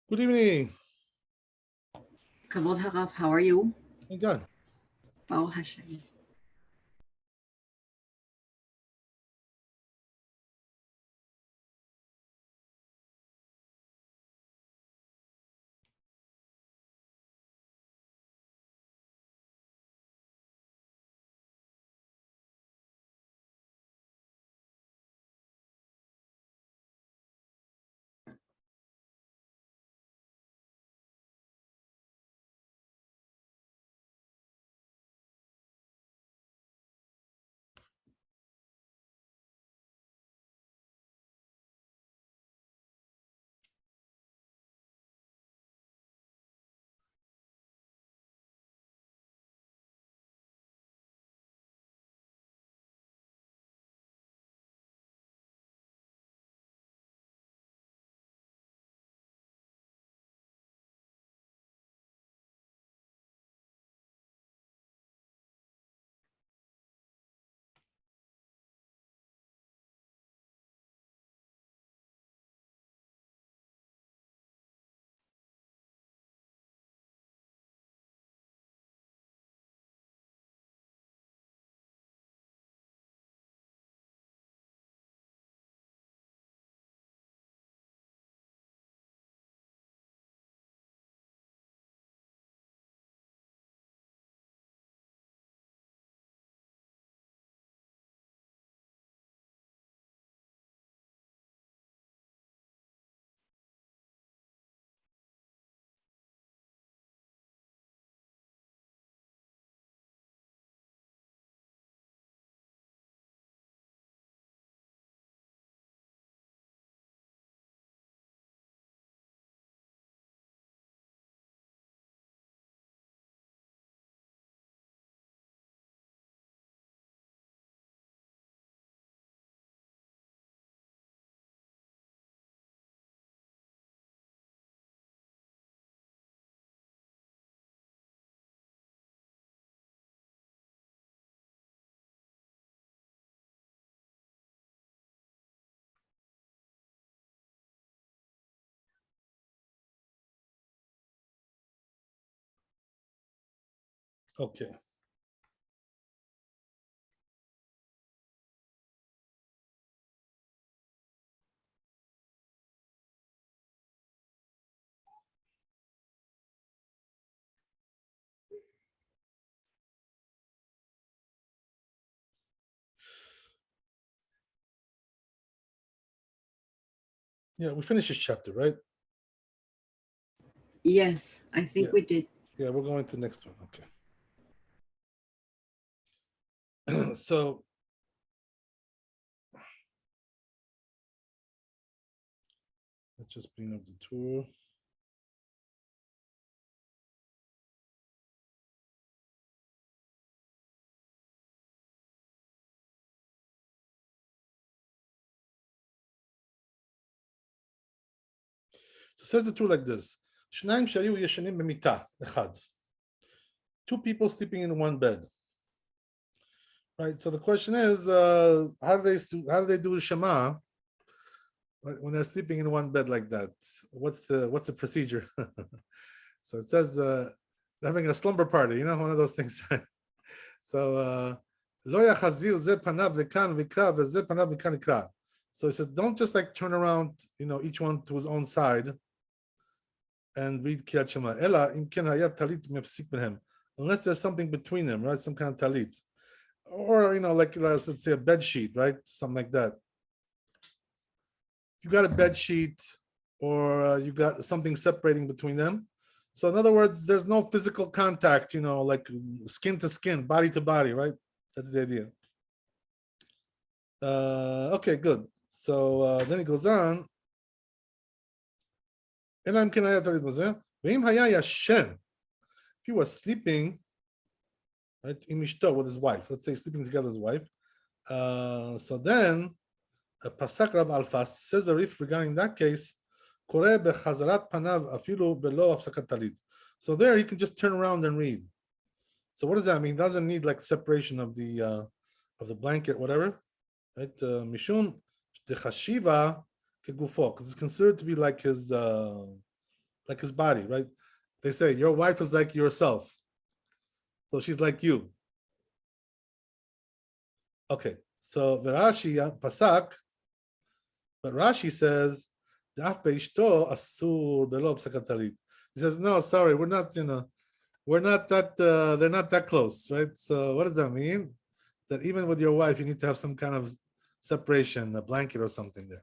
Good evening. Kavod Harav, how are you? Thank God. Baruch Hashem. Okay. Yeah, we finished this chapter, right? Yes, I Yeah. think we did. Yeah, we're going to the next one. Okay. So let's just bring up the tour. So it says the tour like this. שניים שהיו ישנים במיטה, אחד. Two people sleeping in one bed. Right. So the question is, how do they do Shema when they're sleeping in one bed like that? What's the procedure? So it says they're having a slumber party, one of those things, right? So לא יחזיר זה פניו לכאן ויקרא וזה פניו מכאן יקרא. So it says, don't just like turn around, each one to his own side and read Kriyat Shema. אלא אם כן היה טלית מפסיק ביניהם. Unless there's something between them, right? Some kind of talit. Or, like let's say a bed sheet, right? Something like that. If you got a bed sheet or you got something separating between them. So in other words, there's no physical contact, like skin to skin, body to body, right? That's the idea. Okay, good. So then he goes on. If he was sleeping, right, with his wife, let's say sleeping together with his wife. So then Pasak Rab Alfas says the Rif regarding that case, so there he can just turn around and read. So what does that mean? He doesn't need like separation of the blanket, whatever. Right? Mishum dechashiva kegufo, because it's considered to be like his like his body, right? They say your wife is like yourself, so she's like you. Okay, so the Rashi pasak, but Rashi says daf beishto asur belo psakat talit. He says no, sorry, we're not, we're not that. They're not that close, right? So what does that mean? That even with your wife, you need to have some kind of separation, a blanket or something there.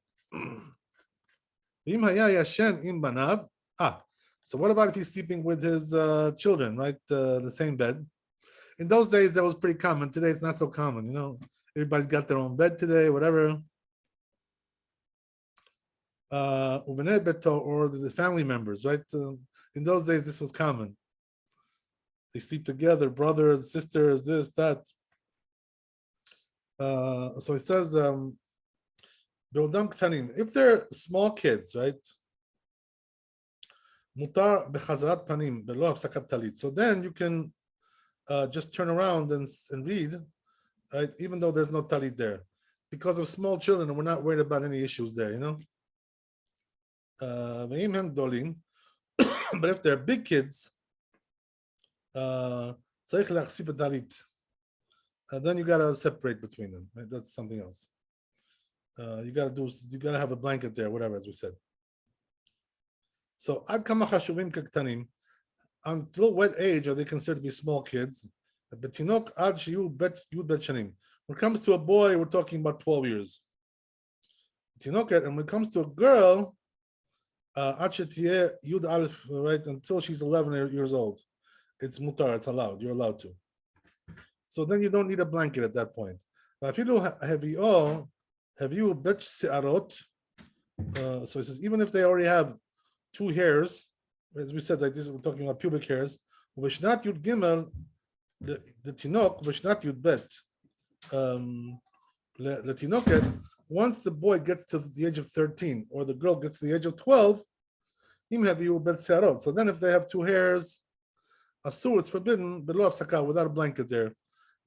So what about if he's sleeping with his children, right? The same bed. In those days, that was pretty common. Today, it's not so common. Everybody's got their own bed today, whatever. Or the family members, right? In those days, this was common. They sleep together, brothers, sisters, this, that. So it says, if they're small kids, right? Mutar bechazrat panim belo hafsakat talit. So then you can just turn around and read, right? Even though there's no talit there, because of small children, and we're not worried about any issues there, But if they're big kids, then you gotta separate between them. Right? That's something else. You gotta have a blanket there, whatever, as we said. So ad kama chashuvim kaktanim, until what age are they considered to be small kids? Betinok ad shiyu bet shanim. When it comes to a boy, we're talking about 12 years. Tinoket, and when it comes to a girl, ad shetiyeh yud alef, right, until she's 11 years old. It's mutar, it's allowed, you're allowed to. So then you don't need a blanket at that point. But if you do have you bet se'arot, so it says even if they already have 2 hairs, as we said, like this, we're talking about pubic hairs. Vishnat yud gimel, the tinok, vishnat yud bet. The tinoket, once the boy gets to the age of 13 or the girl gets to the age of 12, im have you bet se'arot. So then if they have 2 hairs, asur, it's forbidden, below hafsaka, without a blanket there.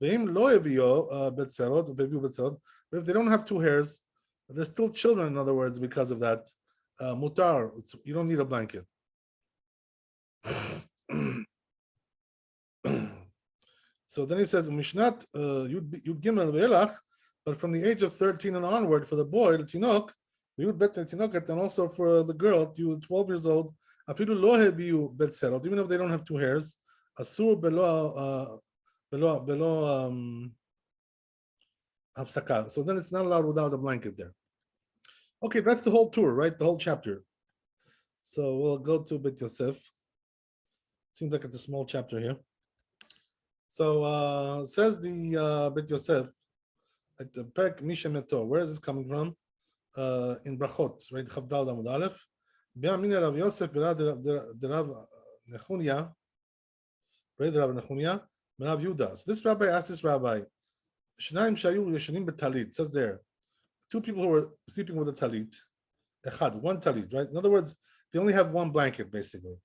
Ve'im lo yavio bet se'arot, but if they don't have 2 hairs, they're still children, in other words, because of that. Mutar, you don't need a blanket. So then he says, Mishnat Yud Gimel Ve'elach, but from the age of 13 and onward, for the boy, the Tinok, Yud Bet Tinoket, and also for the girl, you 12 years old, Afidu lo heviu bet serot, even if they don't have 2 hairs, asur below hafsaka. So then it's not allowed without a blanket there. Okay, that's the whole tour, right? The whole chapter. So we'll go to Bet Yosef. Seems like it's a small chapter here. So says the Bet Yosef at the Perek Misha Meto. Where is this coming from? In Brachot, right? Chavdal Amud Aleph. Be'amina Rav Yosef Rav Nechunya, Rav Nechunya, Rav Yuda. So this rabbi asked this rabbi, Shnaim shayu yeshanim betalit. Says there, 2 people who were sleeping with a talit. Echad, 1 talit, right? In other words, they only have 1 blanket, basically.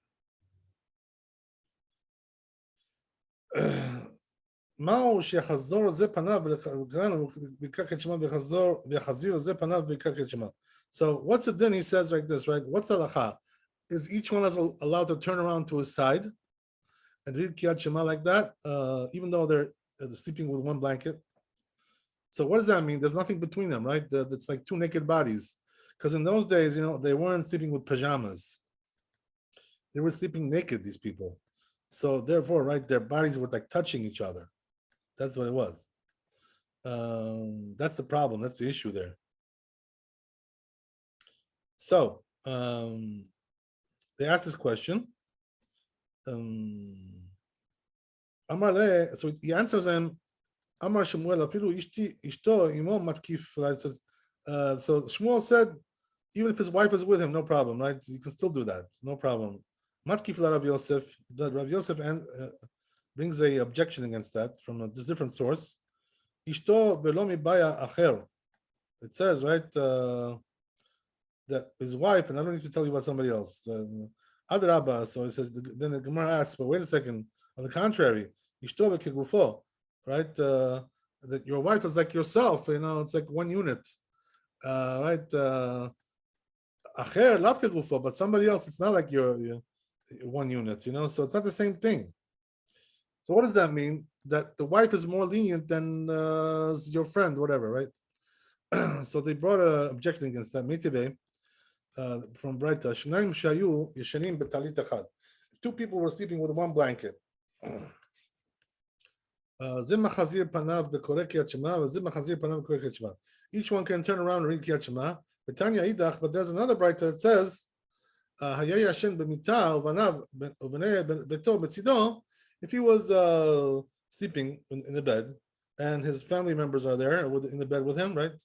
So what's the din? He says like this, right? What's the halacha? Is each one is allowed to turn around to his side and read Kriyat Shema like that, even though they're sleeping with 1 blanket? So what does that mean? There's nothing between them, right? It's like 2 naked bodies. Because in those days, they weren't sleeping with pajamas. They were sleeping naked, these people. So therefore, right, their bodies were like touching each other. That's what it was. That's the problem. That's the issue there. So they asked this question. So he answers them. Amar Shmuel afilu ishto imo matkif. Right? Says, so Shmuel said, even if his wife is with him, no problem, right? You can still do that, no problem. Matkif la Rav Yosef. That Rav Yosef brings a objection against that from a different source. Ishto velo mibaya acher. It says, right, that his wife, and I don't need to tell you about somebody else. Adrabah. So he says. Then the Gemara asks, but wait a second. On the contrary, ishto v'kegufo. Right, that your wife is like yourself, it's like 1 unit, right? Acher lavke gufo, but somebody else. It's not like you're one unit, so it's not the same thing. So what does that mean? That the wife is more lenient than your friend, whatever, right? So they brought an objection against that. Mitive from Breita, Shnaim shayu yeshanim betalit echad. Two people were sleeping with one blanket. Each one can turn around and read Kriyat Shema. But there's another Breita that says, if he was sleeping in the bed and his family members are there in the bed with him, right?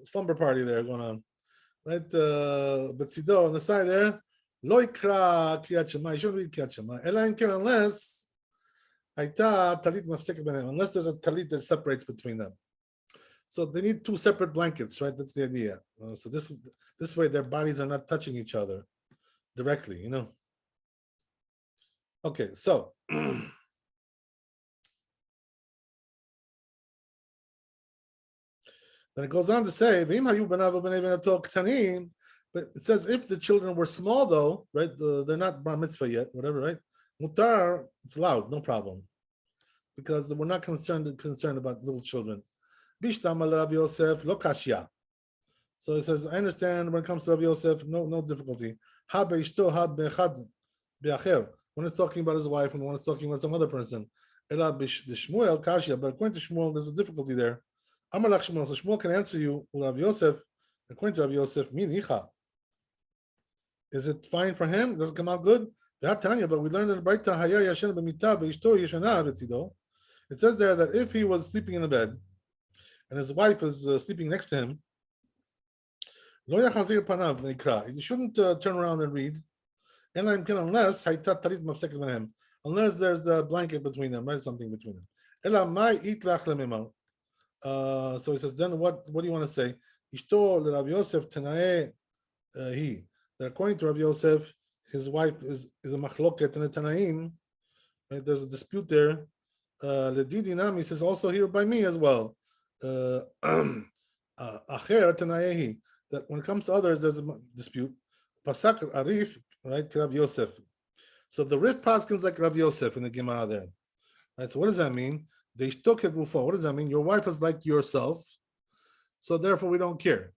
Slumber party there going on, right? Betzido on the side there, lo ikra Kriyat Shema. You shouldn't read Kriyat Shema. Unless there's a talit that separates between them. So they need two separate blankets, right? That's the idea. So this way their bodies are not touching each other directly, Okay, so then it goes on to say, but it says if the children were small though, right? They're not bar mitzvah yet, whatever, right? Mutar, it's loud, no problem, because we're not concerned about little children. Bishtam al Rabbi Yosef lo kashya. So it says, I understand when it comes to Rabbi Yosef, no difficulty. Ha beishto ha be'echad be'acher. When it's talking about his wife and when it's talking about some other person. Ela b'shmuel kashya. But according to Shmuel, there's a difficulty there. Amar lach Shmuel. So Shmuel can answer you, Rabbi Yosef. According to Rabbi Yosef, min icha. Is it fine for him? Does it come out good? But we learned in the Breita, haya yashen b'mita be'ishto yeshana betzido. It says there that if he was sleeping in the bed and his wife is sleeping next to him, lo yachazir panav neikra. You shouldn't turn around and read, unless there's the blanket between them, right? Something between them. So he says, then what do you want to say? Ishto Rabbi Yosef tenae he. That according to Rabbi Yosef, his wife is a machloket and a tanaim. Right? There's a dispute there. Ledidinam, he says, also here by me as well. Acher tanaehi. That when it comes to others, there's a dispute. Pasak Arif, right? Rabbi Yosef. So the Rif paskins like Rabbi Yosef in the Gemara there. Right? So what does that mean? What does that mean? Your wife is like yourself, so therefore we don't care.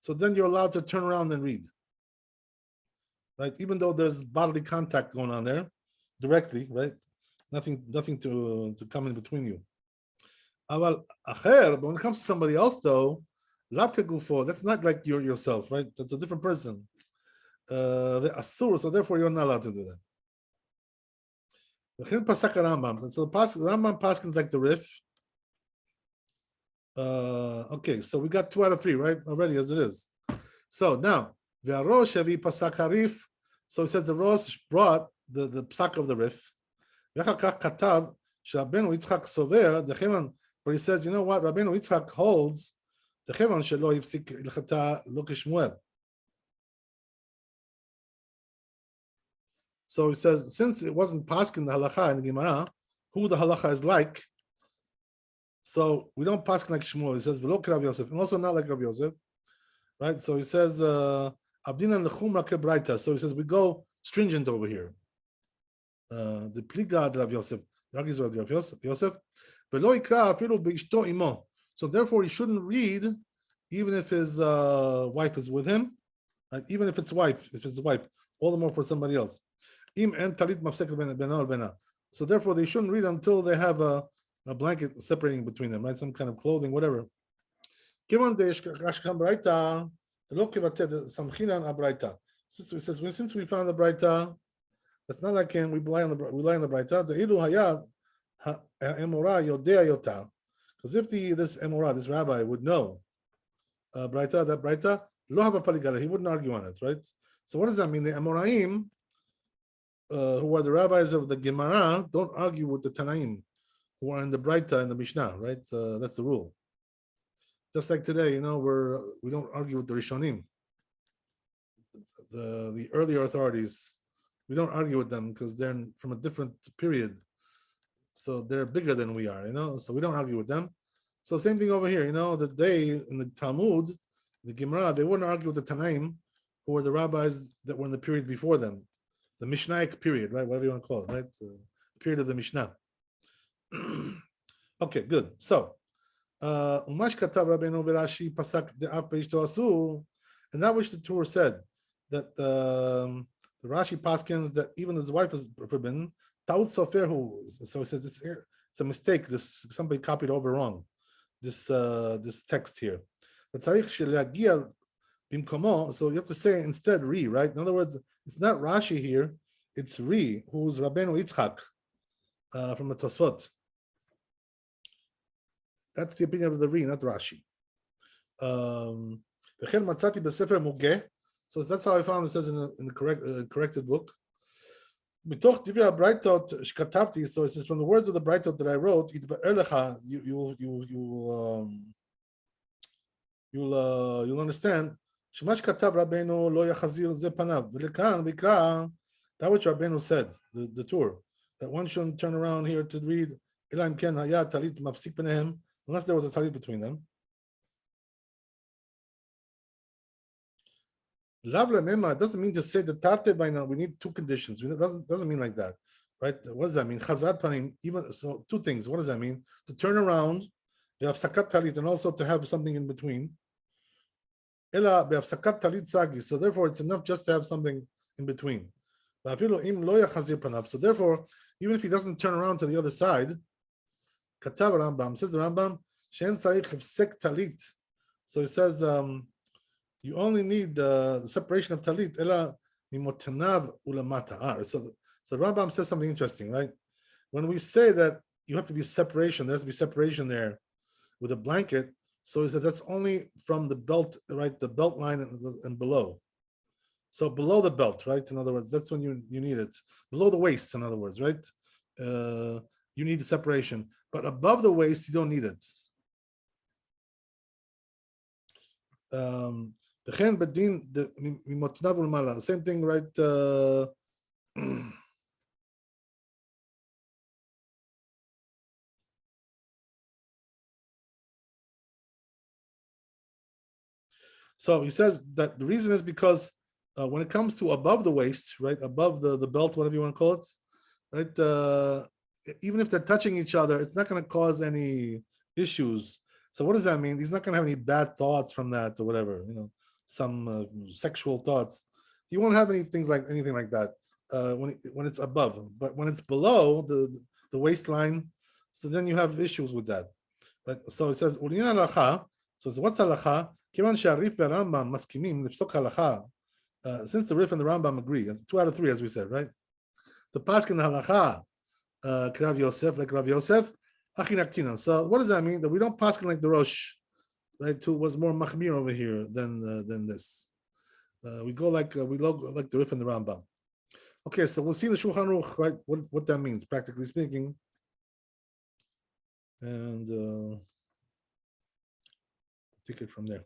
So then you're allowed to turn around and read. Right? Even though there's bodily contact going on there, directly, right? Nothing to come in between you. But when it comes to somebody else, though, that's not like you're yourself, right? That's a different person. So therefore you're not allowed to do that. So the Rambam paskins like the Rif. Okay, so we got 2 out of 3, right? Already as it is. So now, V'arosh Avi Pasak Harif. So it says the Rosh brought the psak of the Rif. But he says, you know what? Rabbeinu Yitzchak holds the Chevan shelo yifsik ilchata lo kishmuel. So he says, since it wasn't paskin the halacha in the Gemara, who the halacha is like, so we don't paskin like Shmuel. He says, v'lo Rabbi Yosef, and also not like Rabbi Yosef, right? So he says, abdina lechumra kebraita. So he says, we go stringent over here. The pliga Rabbi Yosef, Rabbi Yosef. So therefore, he shouldn't read, even if his wife is with him, right? Even if it's his wife, all the more for somebody else. So therefore, they shouldn't read until they have a blanket separating between them, right? Some kind of clothing, whatever. Since we found the Braita, that's not like him. We rely on the Braita. The Ilu Hayad. Because if this Emora, this rabbi, would know that Braita, lo have a paligala, he wouldn't argue on it, right? So what does that mean? The Emoraim, who are the rabbis of the Gemara, don't argue with the Tanaim, who are in the Braita and the Mishnah, right? That's the rule. Just like today, we don't argue with the Rishonim, the earlier authorities. We don't argue with them because they're from a different period. So they're bigger than we are, so we don't argue with them. So same thing over here. You know, that they in the Talmud, the Gemara, they wouldn't argue with the Tanaim, who were the rabbis that were in the period before them, the Mishnaic period, right? Whatever you want to call it, right? Period of the Mishnah. Okay, good. So, Umash Katav Rabbeinu Verashi Pasak De'af Beishto Asur, and that which the Torah said that the Rashi paskins that even his wife is forbidden. Taut Soferhu. So it says it's a mistake. This somebody copied over wrong. This text here. But so you have to say instead Ri, right? In other words, it's not Rashi here, it's Ri, who's Rabbeinu Yitzchak from the Tosfot. That's the opinion of the Ri, not Rashi. So that's how I found it says in the corrected book. So it says from the words of the Brightot that I wrote, you'll understand. Shemash katav Rabbeinu lo yachazir ze panav. V'lekan bikra, that which Rabbeinu said, the Torah, that one shouldn't turn around here to read Elam ken hayat talit mafsik benehem, unless there was a talit between them. Lav lemema, it doesn't mean to say the tate by now. We need two conditions. It doesn't mean like that, right? What does that mean? Chazrat panim. Even so, two things. What does that mean? To turn around, you have sakat talit, and also to have something in between. Ela be'afsakat talit sagi. So therefore, it's enough just to have something in between. So therefore, even if he doesn't turn around to the other side, katav Rambam, says the Rambam, shen saich hefsek talit. So he says, you only need the separation of talit. Ela mimotanav ulamata. So Rambam says something interesting, right? When we say that you have to be separation, there has to be separation there with a blanket. So he said that's only from the belt, right? The belt line and below. So below the belt, right? In other words, that's when you need it. Below the waist, in other words, right? You need the separation. But above the waist, you don't need it. Same thing, right? So he says that the reason is because when it comes to above the waist, right, above the belt, whatever you want to call it, right, even if they're touching each other, it's not going to cause any issues. So what does that mean? He's not going to have any bad thoughts from that or whatever, some sexual thoughts. He won't have anything like that when it's above. But when it's below the waistline, so then you have issues with that. But so it says, so what's halacha? Since the Rif and the Rambam agree, 2 out of 3, as we said, right? The paskin halacha, Rav Yosef, like Rav Yosef, so what does that mean? That we don't paskin like the Rosh, right? Who was more machmir over here than this. We go like the Rif and the Rambam. Okay, so we'll see the Shulchan Aruch, right? What that means, practically speaking, and take it from there.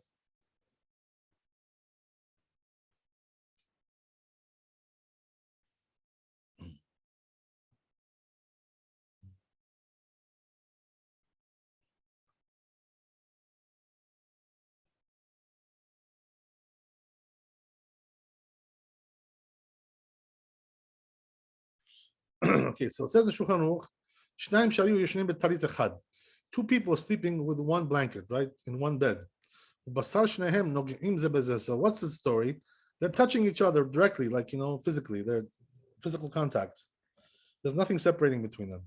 Okay, so it says the Shulchan Aruch, Shnayim shayu yeshnim b'talit echad. 2 people sleeping with one blanket, right, in one bed. Basar shnehem nogim ze b'zeh. So what's the story? They're touching each other directly, like physically. They're physical contact. There's nothing separating between them.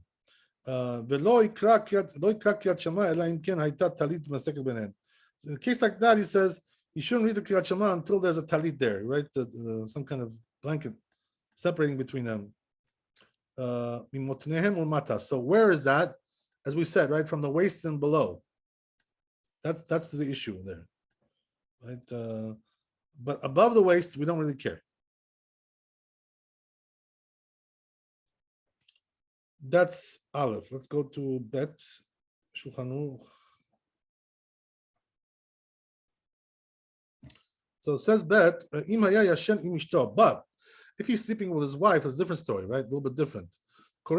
V'lo ikra kriyat shema ela im ken hayta talit b'maseket b'nehem. In a case like that, he says you shouldn't read the kriyat shema until there's a talit there, right? Some kind of blanket separating between them. So where is that? As we said, right, from the waist and below. That's the issue there, right? But above the waist, we don't really care. That's Aleph. Let's go to Bet Shulchan Aruch. So it says Bet Im haya yashen im ishto, but if he's sleeping with his wife, it's a different story, right? A little bit different. So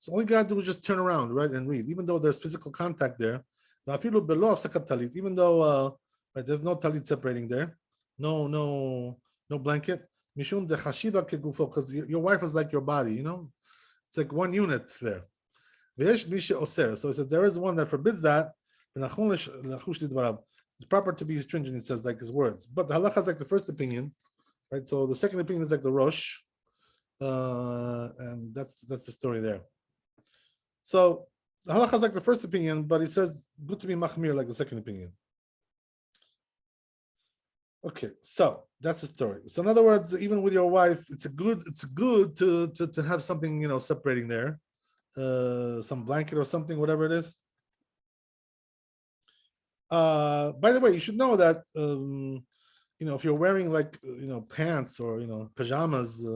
So all you gotta do is just turn around, right, and read, even though there's physical contact there. Even though right, there's no talit separating there, no blanket. Mishum de chashiva kegufo, because your wife is like your body, it's like one unit there. So it says there is one that forbids that. It's proper to be stringent, it says, like his words. But the halacha is like the first opinion, right? So the second opinion is like the Rosh, and that's the story there. So the halacha is like the first opinion, but he says good to be machmir like the second opinion. Okay, so that's the story. So in other words, even with your wife, it's good to have something separating there, some blanket or something, whatever it is. By the way, you should know that if you're wearing like pants or pajamas,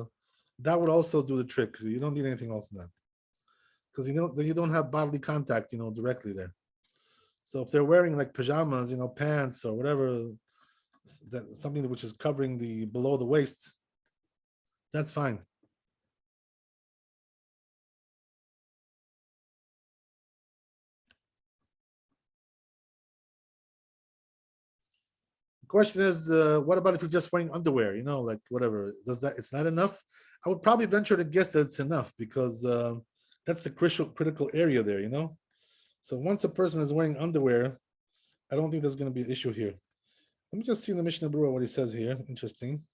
that would also do the trick. You don't need anything else than that, because you don't have bodily contact directly there. So if they're wearing like pajamas, pants or whatever, something which is covering the below the waist, that's fine. The question is, what about if you're just wearing underwear? Like whatever. It's not enough? I would probably venture to guess that it's enough, because that's the critical area there. So once a person is wearing underwear, I don't think there's going to be an issue here. Let me just see in the Mishnah Berurah what he says here. Interesting.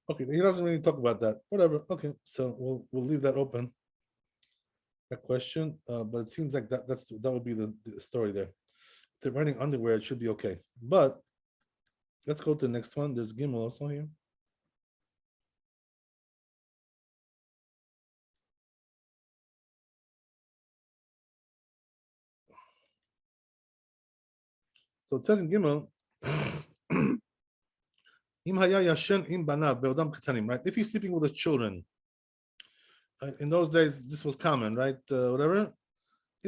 Okay, he doesn't really talk about that. Whatever. Okay, so we'll leave that open. That question, but it seems like that would be the story there. If they're wearing underwear, it should be okay. But let's go to the next one. There's Gimel also here. So it says in Gimel, right? If he's sleeping with his children, in those days this was common, right? Whatever.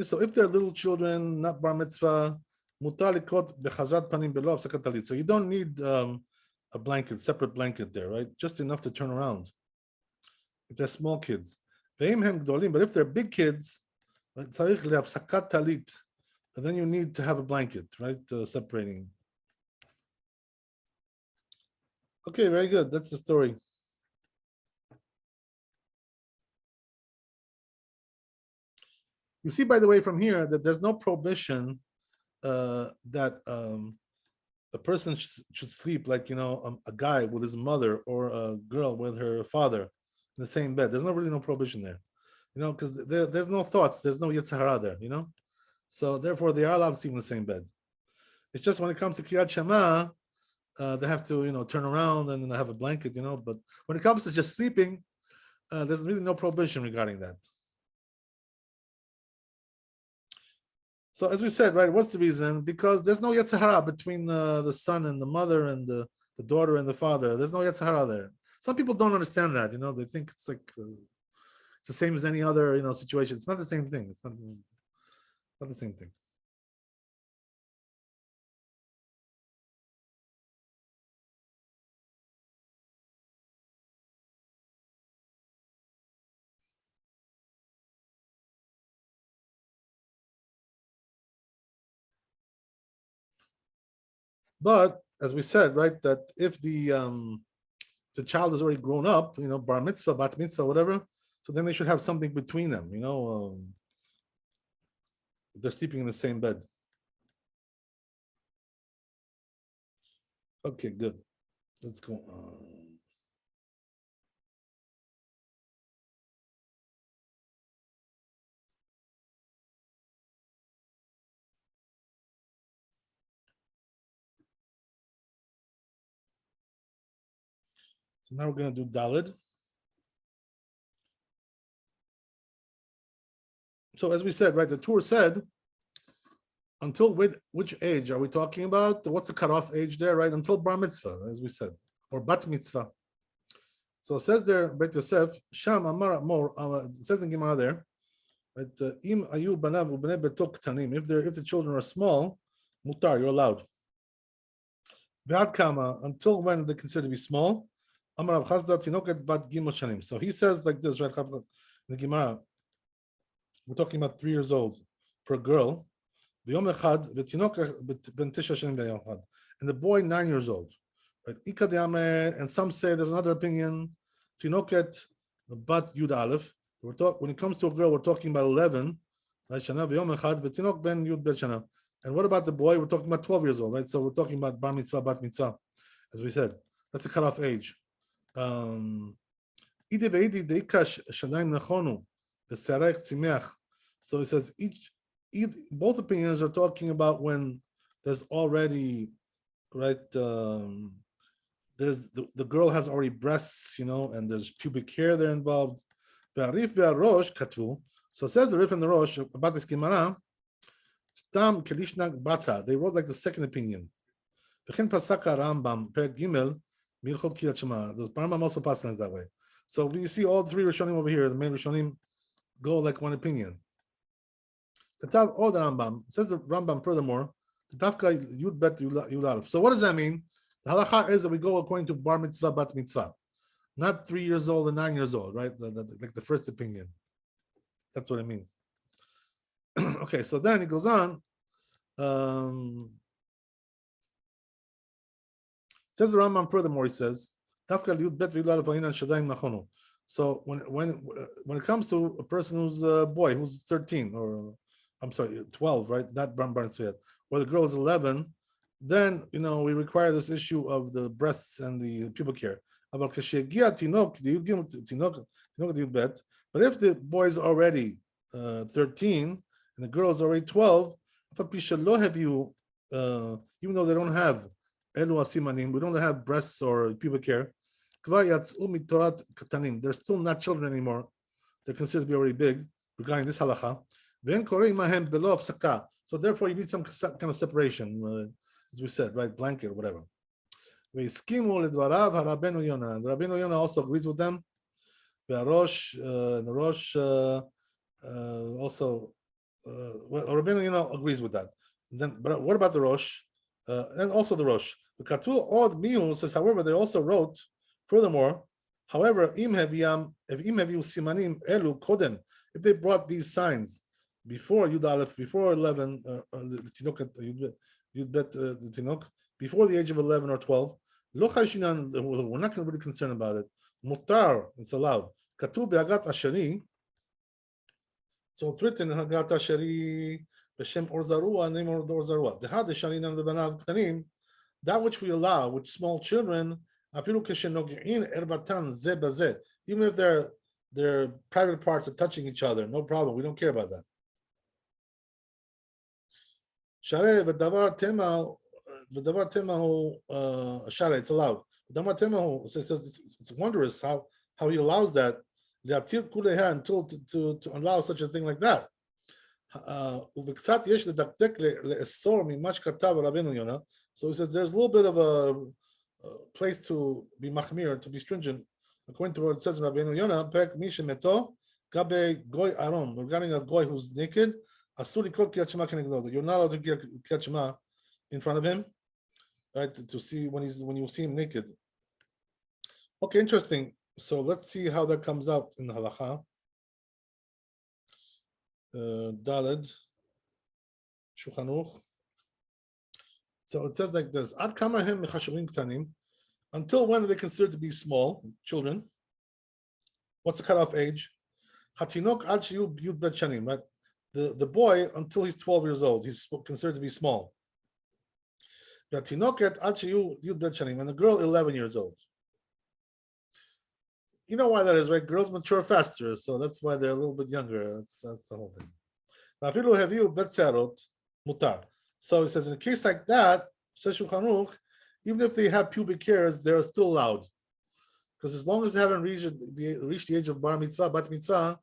So if they're little children, not bar mitzvah, so you don't need a separate blanket there, right? Just enough to turn around. If they're small kids, but if they're big kids, and then you need to have a blanket, right? Separating. Okay, very good. That's the story. You see, by the way, from here that there's no prohibition that a person should sleep like a guy with his mother or a girl with her father in the same bed. There's really no prohibition there, because there's no thoughts, there's no yetzer hara there, so therefore they are allowed to sleep in the same bed. It's just when it comes to Kriyat Shema, they have to turn around and have a blanket, but when it comes to just sleeping, there's really no prohibition regarding that. So as we said, right, what's the reason? Because there's no yetzer hara between the son and the mother and the daughter and the father. There's no yetzer hara there. Some people don't understand that, they think it's like it's the same as any other situation. It's not the same thing. It's not the same thing. But as we said, right, that if the child is already grown up, bar mitzvah, bat mitzvah, whatever, So then they should have something between them, they're sleeping in the same bed. Okay, good. Let's go on. So now we're going to do Dalid. So as we said, right, the Torah said, until which age are we talking about? What's the cutoff age there, right? Until Bar Mitzvah, as we said, or Bat Mitzvah. So it says there, Bet Yosef, Sham Amar Mor, it says in Gemara there, right, Im Ayu Banav Ubnei Betok Tanim, if the children are small, Mutar, you're allowed. V'ad Kama, until when they consider to be small, Amar Rav Chazda Tinoket Bat Gimel Shanim. So he says like this, right, in the Gemara, we're talking about 3 years old for a girl, and the boy 9 years old. Right? And some say there's another opinion. Tinoket bat Yud Aleph. When it comes to a girl, we're talking about 11. And what about the boy? We're talking about 12 years old, right? So we're talking about bar mitzvah, bat mitzvah, as we said. That's the cutoff age. So it says both opinions are talking about when there's already, right, there's the girl has already breasts, and there's pubic hair there involved. So it says the Rif and the Rosh about this Gemara, Stam Kelishnak Batra, they wrote like the second opinion. The Rambam also passes that way. So we see all three Rishonim over here, the main Rishonim go like one opinion. All the Rambam says the Rambam furthermore, Yud Bet Yud Aleph. So what does that mean? The halacha is that we go according to bar mitzvah, bat mitzvah, not 3 years old and 9 years old, right? Like the first opinion. That's what it means. Okay, so then he goes on. Says the Rambam furthermore, he says, so when it comes to a person who's a boy, who's 13, or I'm sorry, 12, right? Not bar mitzvah, or the girl is 11, then we require this issue of the breasts and the pubic hair. But if the boy is already 13 and the girl is already 12, even though they don't have we don't have breasts or pubic hair, they're still not children anymore. They're considered to be already big regarding this halacha. So therefore you need some kind of separation, as we said, right? Blanket or whatever. The Rabbeinu Yonah also agrees with them. The Rosh also, Rabbeinu Yonah agrees with that. But what about the Rosh? And also the Rosh. The Katul Od Mihu says, however, they also wrote, furthermore, however, if they brought these signs before Yud Aleph, before 11, before the age of 11 or 12, we're not going to be concerned about it. Mutar, it's allowed. Katu be'agat asheri. So it's written in Hagat Asheri, B'Shem Or Zarua, name of Or Zarua. Dehad Shalinan B'Banav Ktanim, that which we allow with small children, afilu k'shenogi'in erbatan ze b'zeh, even if their private parts are touching each other, no problem. We don't care about that. Shareh v'davar tema shara, it's allowed. Davar tema, it says it's wondrous how he allows that. Until to allow such a thing like that. So he says there's a little bit of a place to be machmir, to be stringent, according to what it says in Rabbeinu Yonah, Pek Misha Meto, Gabe Goy Aron, regarding a goy who's naked, Asuri Kol Kriyat Shema Kenegdo, that you're not allowed to get Kriyat Shema in front of him, right? To see when you see him naked. Okay, interesting. So let's see how that comes out in the halacha. Daled, Shulchan Aruch. So it says like this: Ad kamahem mechashurim ktanim. Until when are they considered to be small children? What's the cutoff age? Hatinok ad sheyu yud bet shanim, right? The boy until he's 12 years old, he's considered to be small. Hatinoket ad sheyu yud bet shanim, and the girl 11 years old. You know why that is, right? Girls mature faster, so that's why they're a little bit younger. That's the whole thing. Afilu heviu bet serot mutar. So he says, in a case like that, says Shulchan Aruch, even if they have pubic hairs, they're still allowed. Because as long as they haven't reached the age of bar mitzvah, bat mitzvah,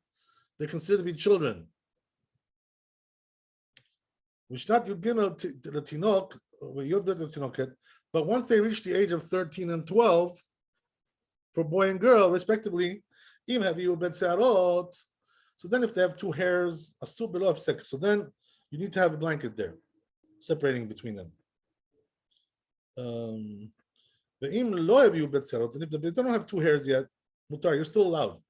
they're considered to be children. But once they reach the age of 13 and 12, for boy and girl, respectively, so then if they have two hairs, so then you need to have a blanket there, separating between them. And if they don't have two hairs yet, mutar, you're still allowed.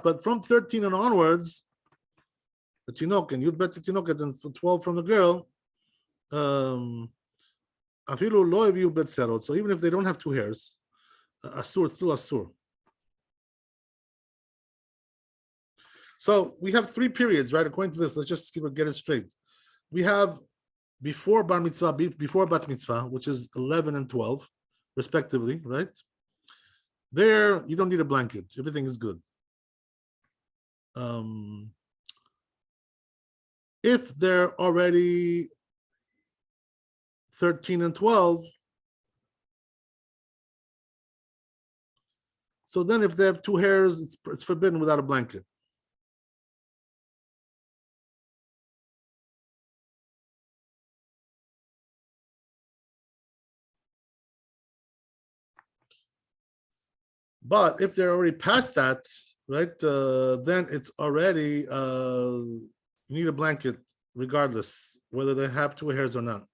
But from 13 and onwards, the tinok and you'd bet the tinok and 12 from the girl, so even if they don't have two hairs, asur, it's still asur. So we have 3 periods, right? According to this, let's just get it straight. We have before bar mitzvah, before bat mitzvah, which is 11 and 12, respectively, right? There, you don't need a blanket. Everything is good. If they're already 13 and 12, so then if they have two hairs, it's forbidden without a blanket. But if they're already past that, right, then it's already, you need a blanket regardless, whether they have two hairs or not.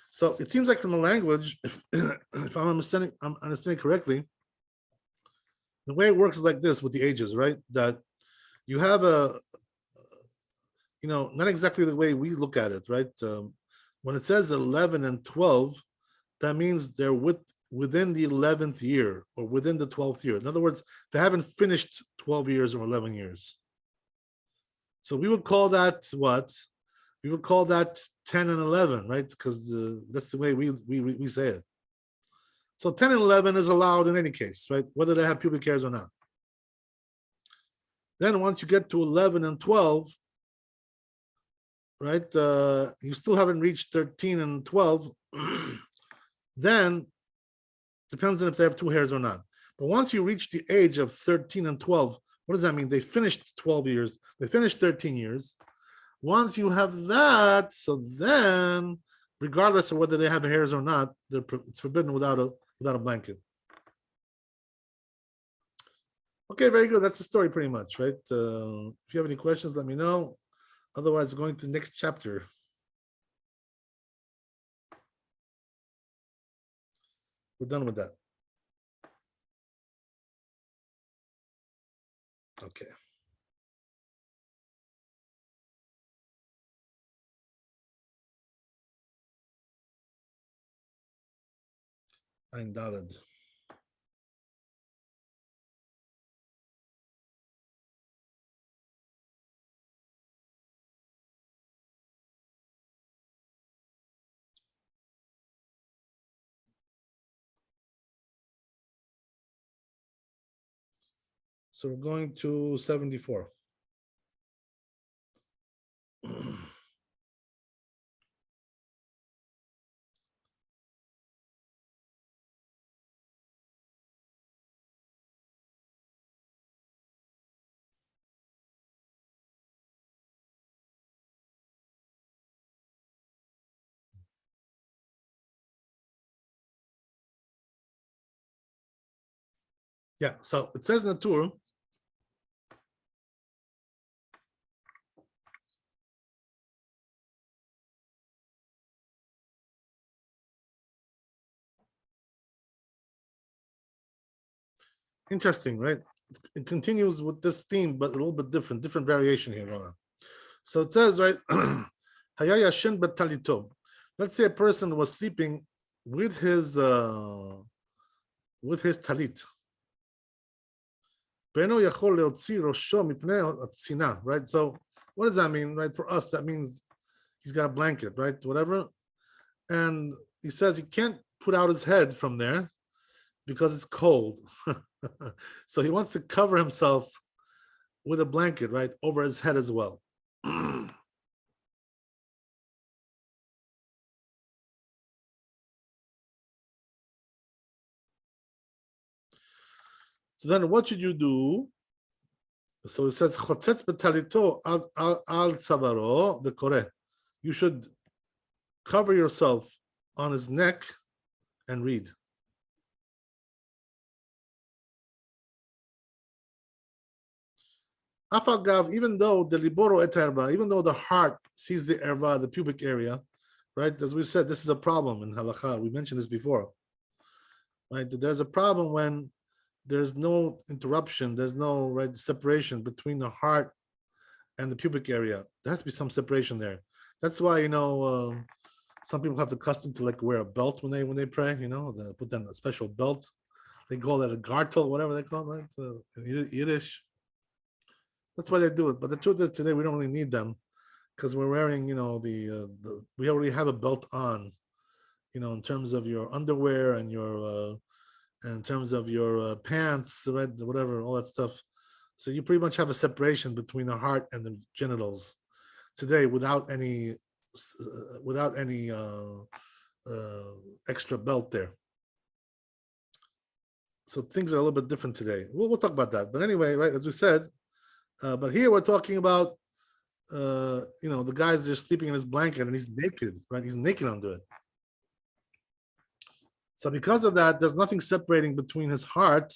So it seems like from the language, if I'm understanding correctly, the way it works is like this with the ages, right? That you have not exactly the way we look at it, right? When it says 11 and 12, that means they're within the 11th year or within the 12th year. In other words, they haven't finished 12 years or 11 years. So we would call that what? We would call that 10 and 11, right? Because that's the way we say it. So 10 and 11 is allowed in any case, right? Whether they have pubic hairs or not. Then once you get to 11 and 12, right? You still haven't reached 13 and 12. Then depends on if they have two hairs or not. But once you reach the age of 13 and 12, what does that mean? They finished 12 years. They finished 13 years. Once you have that, so then, regardless of whether they have hairs or not, it's forbidden without a blanket. Okay, very good. That's the story pretty much, right? If you have any questions, let me know. Otherwise, we're going to the next chapter. We're done with that. Okay. Ein Daled. So we're going to 74. Yeah, so it says in the Torah, interesting, right? It continues with this theme, but a little bit different variation here. So it says, right, Hayayashin betalito. Let's say a person was sleeping with his talit. Right? So what does that mean? Right? For us, that means he's got a blanket, right? Whatever. And he says he can't put out his head from there because it's cold. So he wants to cover himself with a blanket, right, over his head as well. So then what should you do? So it says, Chotzetz betalito al tzavaro v'koreh. You should cover yourself on his neck and read. Afagav, even though the liboro et erva, even though the heart sees the erva, the pubic area, right? As we said, this is a problem in halakha. We mentioned this before, right? There's a problem when there's no interruption, there's no right separation between the heart and the pubic area. There has to be some separation there. That's why some people have the custom to like wear a belt when they pray. They put on a special belt. They call that a gartel, whatever they call it, right? In Yiddish. That's why they do it. But the truth is, today we don't really need them because we're wearing, we already have a belt on, in terms of your underwear and in terms of your pants, right, whatever, all that stuff. So you pretty much have a separation between the heart and the genitals today without any extra belt there. So things are a little bit different today. We'll talk about that. But anyway, right, as we said, but here we're talking about, the guy's just sleeping in his blanket and he's naked, right? He's naked under it. So because of that, there's nothing separating between his heart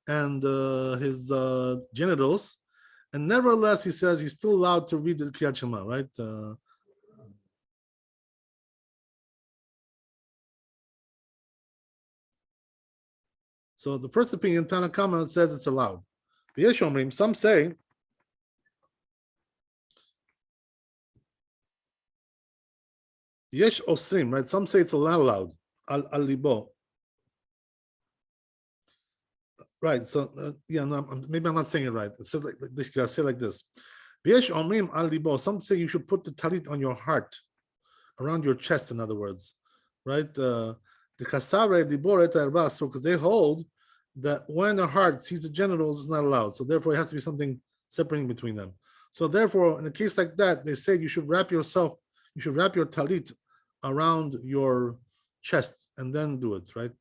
and his genitals. And nevertheless, he says he's still allowed to read the Kriyat Shema, right? So the first opinion, Tanakama, says it's allowed. Some say Yesh Osrim, right? Some say it's not allowed. Al libo. Right. So maybe I'm not saying it right. It says like this. You gotta say like this. Yesh Omrim al libo. Some say you should put the talit on your heart, around your chest. In other words, right? The kasare libor et erbaso, because they hold that when the heart sees the genitals, it's not allowed. So therefore, it has to be something separating between them. So therefore, in a case like that, they say you should wrap your talit around your chest and then do it, right?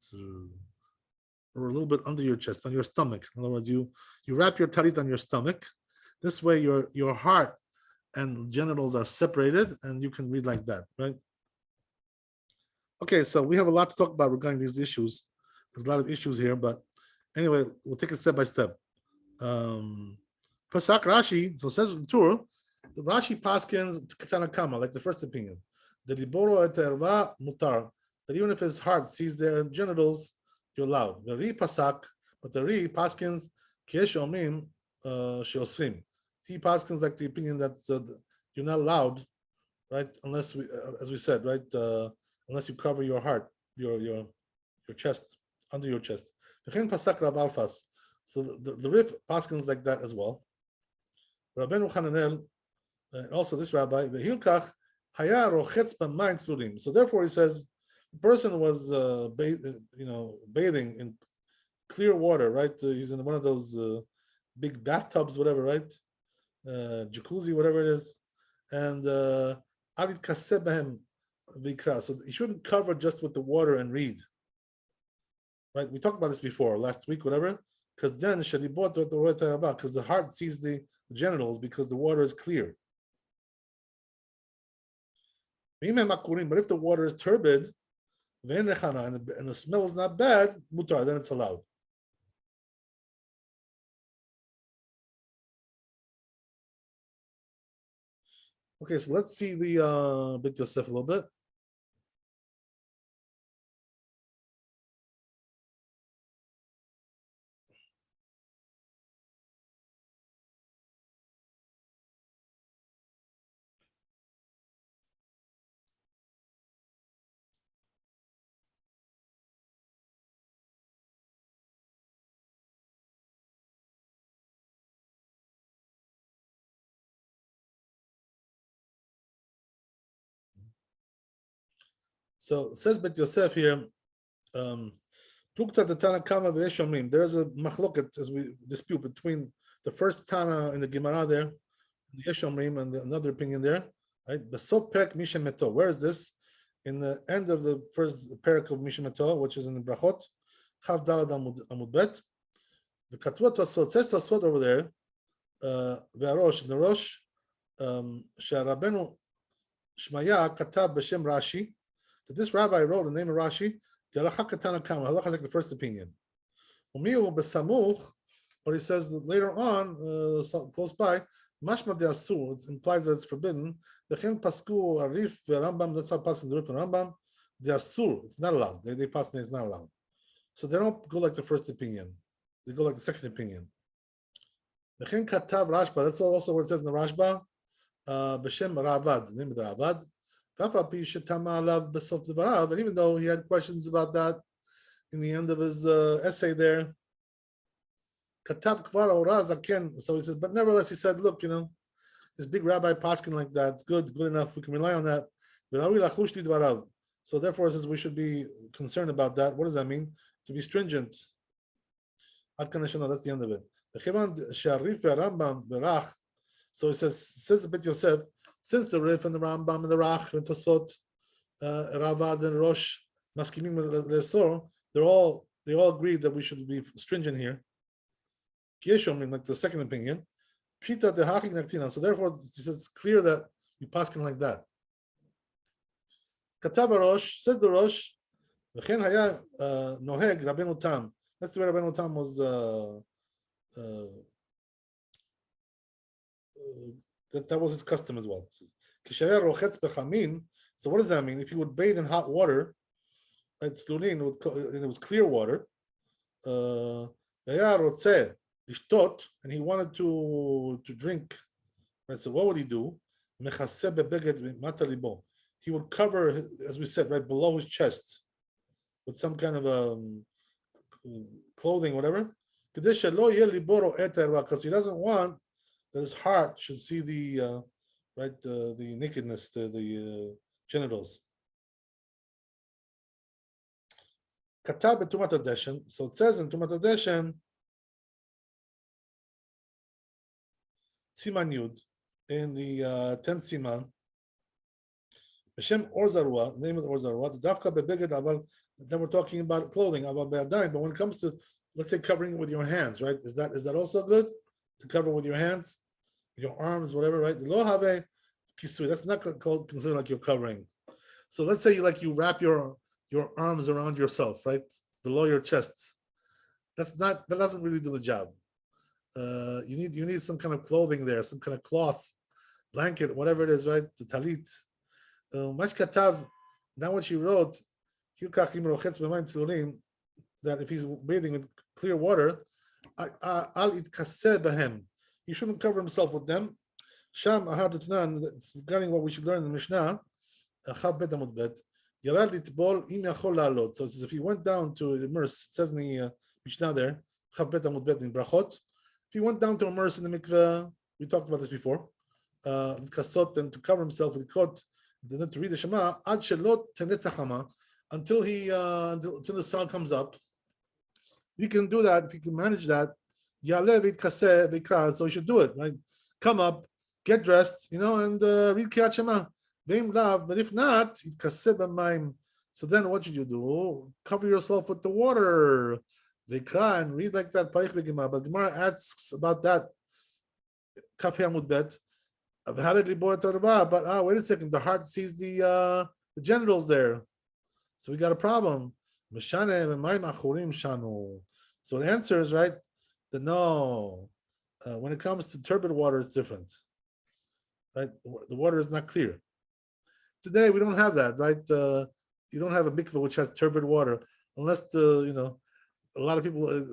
Or a little bit under your chest, on your stomach. In other words, you wrap your talit on your stomach. This way, your heart and genitals are separated, and you can read like that, right? Okay, so we have a lot to talk about regarding these issues. There's a lot of issues here, but anyway, we'll take it step by step. Pasak Rashi, so says the Torah, the Rashi paskins Tanakama, like the first opinion. The liboro et erva mutar, that even if his heart sees their genitals, you're allowed. The Ri pasak, but the Ri paskins kiesh omim sheosrim. He paskins like the opinion that you're not allowed, right? Unless as we said, right, unless you cover your heart, your chest, under your chest. Pasak Rav Alfas. So the Rif paskins like that as well. Rabbeinu Hananel, also this rabbi, Vehilkach Haya Rochetz B'Mayim Tzurim. So therefore, he says the person was bathing in clear water, right? He's in one of those big bathtubs, whatever, right? Jacuzzi, whatever it is, and Arid Kaseh Behem Vikra. So he shouldn't cover just with the water and read. Right? We talked about this before, last week, whatever. Because then because the heart sees the genitals because the water is clear. But if the water is turbid and the smell is not bad, mutar, then it's allowed. Okay, so let's see the Bit Yosef a little bit. So it says Bet Yosef here. There's a machloket, as we dispute between the first Tana in the Gemara there, the Yeshomrim, and another opinion there. Right? Where is this? In the end of the first parak of Mishem Meto, which is in the Brachot, Chav Dalad Amud Bet. The Katvat Tosfot says Tosfot over there. Ve'arosh, the Rosh, She'Rabbeinu Shmaya Katab B'Shem Rashi, that this rabbi wrote the name of Rashi. The halacha katana kama. Halacha is like the first opinion. Umiu b'samuch, but he says that later on, close by, mashma de asur, it implies that it's forbidden. V'chen pasku arif Rambam. That's how passing the Rif and Rambam. De asur, it's not allowed. They pass it's not allowed. So they don't go like the first opinion. They go like the second opinion. V'chen katab Rashba. That's also what it says in the Rashba. B'shem Ravad, the name of the Ravad. And even though he had questions about that in the end of his essay there, so he says, but nevertheless, he said, look, this big rabbi paskin like that, it's good enough, we can rely on that. So therefore, it says we should be concerned about that. What does that mean? To be stringent. That's the end of it. So it says the Bet Yosef, since the Rif and the Rambam and the Rach and Tosfot, Ravad and Rosh, Maskimim Lesor, they all agreed that we should be stringent here. Kieshomim, like the second opinion. Pshita dehachik naktina. So therefore, it's clear that we paskin like that. Katab Rosh, says the Rosh, V'chen haya noheg Rabbeinu Tam. That's the way Rabbeinu Tam was. That was his custom as well. So what does that mean? If he would bathe in hot water, and it was clear water, and he wanted to drink, right? So what would he do? He would cover, as we said, right below his chest with some kind of clothing, whatever, because he doesn't want that his heart should see the the nakedness, the genitals. Katab betumat hadeshen. So it says in tumat hadeshen, siman yud, in the 10th siman, Hashem or zarua, the name of the or zarua, the dafka bebeged aval. Then we're talking about clothing, aval be'adayim. But when it comes to, let's say, covering it with your hands, right? Is that also good? To cover with your hands, your arms, whatever, right? Lo have kisui. That's not considered like you're covering. So let's say you wrap your arms around yourself, right, below your chest. That doesn't really do the job. You need some kind of clothing there, some kind of cloth, blanket, whatever it is, right? The talit. Mashkatav. Now what she wrote, that if he's bathing with clear water, he shouldn't cover himself with them. Sham regarding what we should learn in the Mishnah. So it says if he went down to immerse, it says in the Mishnah there, if he went down to immerse in the mikveh, we talked about this before, and to cover himself with kot, then to read the Shema, until the sun comes up. You can do that if you can manage that. So you should do it, right? Come up, get dressed, and read Kriyat Shema. But if not, so then what should you do? Cover yourself with the water. And read like that. But Gemara asks about that. But wait a second, the heart sees the genitals there. So we got a problem. So the answer is, right, that no, when it comes to turbid water, it's different. Right? The water is not clear. Today we don't have that, right? You don't have a mikveh which has turbid water, unless a lot of people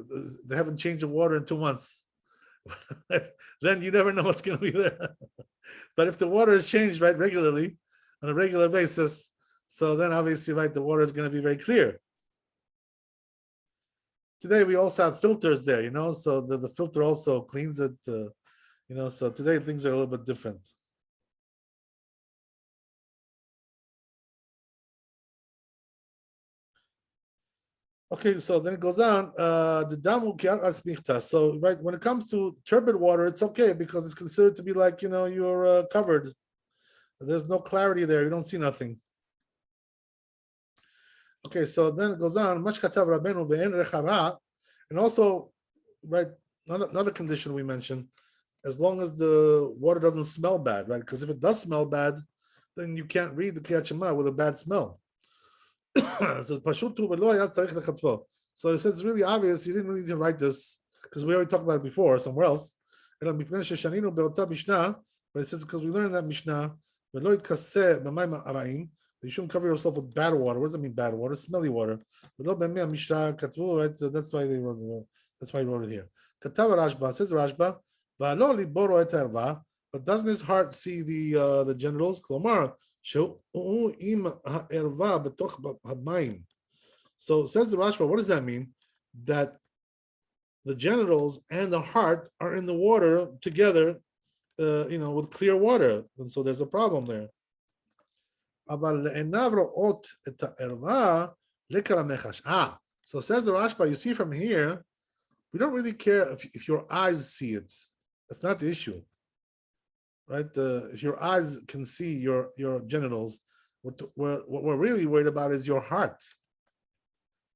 they haven't changed the water in 2 months. Then you never know what's going to be there. But if the water is changed, right, regularly on a regular basis, so then obviously, right, the water is going to be very clear. Today we also have filters there, so the filter also cleans it, so today things are a little bit different. Okay, so then it goes on. The damu ki'ar asmichta. So right when it comes to turbid water, it's okay because it's considered to be like you're covered. There's no clarity there. You don't see nothing. Okay, so then it goes on. Mash katav rabenu ve'en rechara, and also right another condition we mentioned, as long as the water doesn't smell bad, right? Because if it does smell bad, then you can't read the Kriyat Shema with a bad smell. So it says it's really obvious. You didn't really need to write this because we already talked about it before somewhere else. But it says because we learned that Mishnah, you shouldn't cover yourself with bad water. What does it mean bad water? Smelly water. Right? That's why they wrote it. That's why he wrote it here. Says Rashba, but doesn't his heart see the genitals? So says the Rashba, what does that mean? That the genitals and the heart are in the water together, with clear water. And so there's a problem there. So says the Rashba, you see from here, we don't really care if your eyes see it. That's not the issue. Right? If your eyes can see your genitals, what we're really worried about is your heart.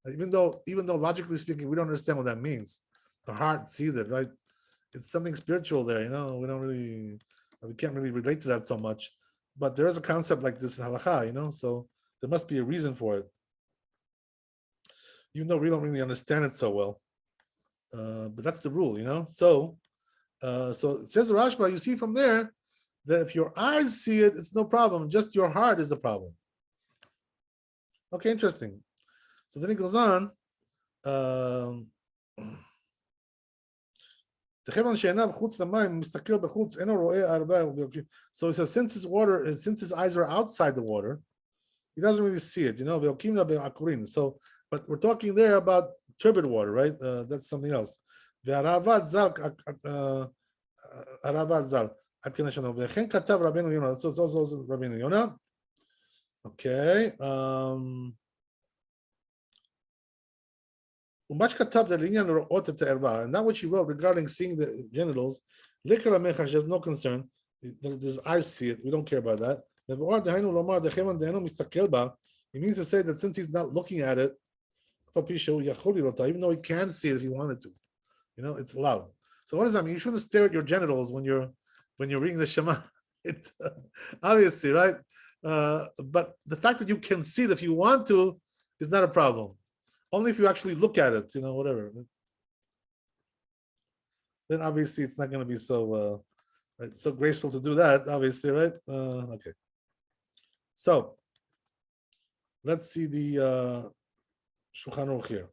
Even though logically speaking, we don't understand what that means. The heart sees it, right? It's something spiritual there, we can't really relate to that so much. But there is a concept like this in halakha, so there must be a reason for it. Even though we don't really understand it so well. But that's the rule, So it says the Rashba, you see from there that if your eyes see it, it's no problem. Just your heart is the problem. Okay, interesting. So then he goes on. So he says, since his eyes are outside the water, he doesn't really see it, So, but we're talking there about turbid water, right? That's something else. So it's also Rabbeinu Yonah. Okay. And that what she wrote regarding seeing the genitals, there's no concern. There's eyes see it. We don't care about that. It means to say that since he's not looking at it, even though he can see it if he wanted to, it's allowed. So what does that mean? You shouldn't stare at your genitals when you're reading the Shema. Obviously, right? But the fact that you can see it if you want to is not a problem. Only if you actually look at it, whatever. Then obviously it's not going to be so so graceful to do that, obviously, right? Okay. So let's see the Shulchan Aruch here.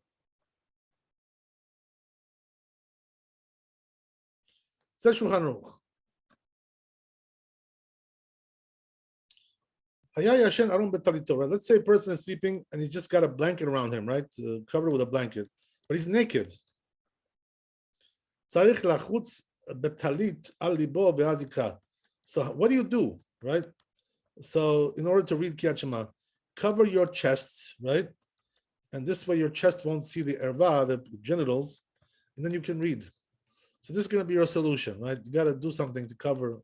Says Shulchan Aruch. Let's say a person is sleeping and he's just got a blanket around him, right? Covered with a blanket, but he's naked. So what do you do, right? So in order to read Kriyat Shema, cover your chest, right? And this way your chest won't see the erva, the genitals, and then you can read. So this is going to be your solution, right? You got to do something to cover.